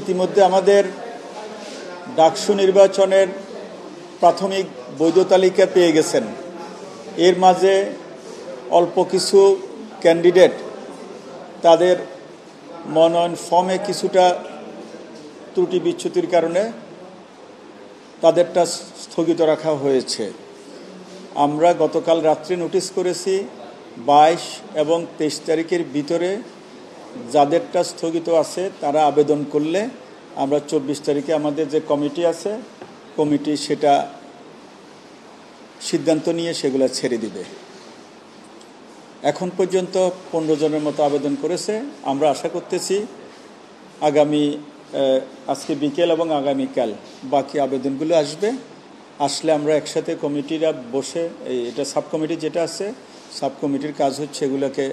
ইতিমধ্যে আমাদের ডাকসু নির্বাচনের প্রাথমিক বৈধ তালিকা পেয়ে গেছেন। এর মাঝে অল্প কিছু ক্যান্ডিডেট তাদের মনোনয়ন ফর্মে কিছুটা ত্রুটি বিচ্যুতির কারণে তাদেরটা স্থগিত রাখা হয়েছে। আমরা গতকাল রাত্রে নোটিশ করেছি 22 এবং 23 তারিখের ভিতরে যাদেরটা স্থগিত আছে তারা আবেদন করলে আমরা 24 তারিখে আমাদের যে কমিটি আছে কমিটি সেটা সিদ্ধান্ত নিয়ে সেগুলো ছেড়ে দিবে। এখন পর্যন্ত 15 জনের মতো আবেদন করেছে। আমরা আশা করতেছি আজকে বিকেল এবং আগামীকাল বাকি আবেদনগুলো আসলে আমরা একসাথে কমিটিরা বসে এটা সাব কমিটি যেটা আছে সাব কমিটির কাজ হচ্ছে এগুলোকে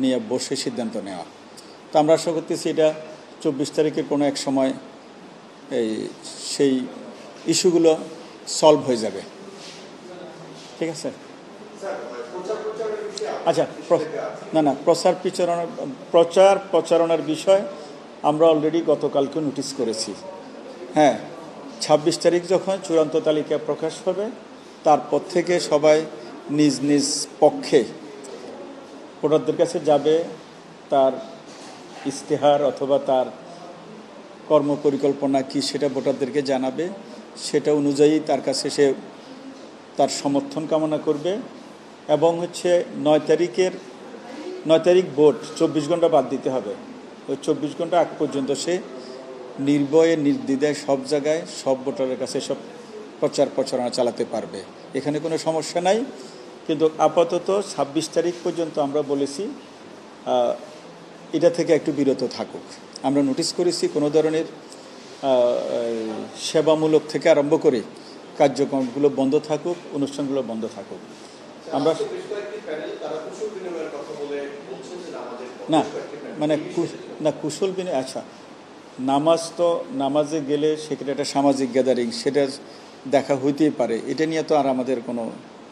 নিয়ে বসে সিদ্ধান্ত নেওয়া। তো আমরা আশা করতেছি এটা 24 তারিখের কোনো এক সময় সেই ইস্যুগুলো সলভ হয়ে যাবে। ঠিক আছে। আচ্ছা, না প্রচার প্রচারণার বিষয় আমরা অলরেডি গতকালকে নোটিশ করেছি। হ্যাঁ, 26 তারিখ যখন চূড়ান্ত তালিকা প্রকাশ হবে তারপর থেকে সবাই নিজ নিজ পক্ষে ভোটারদের কাছে যাবে, তার ইশতেহার অথবা তার কর্মপরিকল্পনা কি সেটা ভোটারদেরকে জানাবে। সেটা অনুযায়ী তার কাছে সে তার সমর্থন কামনা করবে এবং 9 তারিখ ভোট 24 ঘন্টা বাদ দিতে হবে। ওই 24 ঘন্টা আগ পর্যন্ত সে নির্ভয়ে নির্দ্বিধায় সব জায়গায় সব ভোটারের কাছে সব প্রচার প্রচারণা চালাতে পারবে। এখানে কোনো সমস্যা নাই। কিন্তু আপাতত 26 তারিখ পর্যন্ত আমরা বলেছি এটা থেকে একটু বিরত থাকুক। আমরা নোটিশ করেছি কোনো ধরনের সেবামূলক থেকে আরম্ভ করে কার্যক্রমগুলো বন্ধ থাকুক, অনুষ্ঠানগুলো বন্ধ থাকুক। আমরা কুশল বিনয়। আচ্ছা, নামাজে গেলে সেখানে একটা সামাজিক গ্যাদারিং, সেটা দেখা হইতেই পারে। এটা নিয়ে তো আর আমাদের কোনো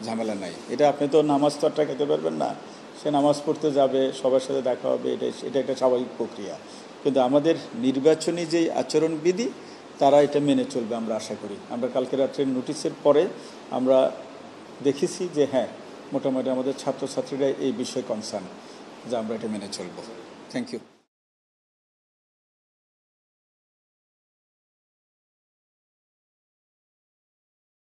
ঝামেলা নাই। এটা আপনি তো নামাজ তো আটটা খেতে পারবেন না, সে নামাজ পড়তে যাবে, সবার সাথে দেখা হবে, এটা একটা স্বাভাবিক প্রক্রিয়া। কিন্তু আমাদের নির্বাচনী যেই আচরণবিধি তারা এটা মেনে চলবে আমরা আশা করি। আমরা কালকে রাত্রের নোটিশের পরে আমরা দেখেছি যে হ্যাঁ, মোটামুটি আমাদের ছাত্রছাত্রীরা এই বিষয়ে কনসার্ন যে আমরা এটা মেনে চলব। Thank you.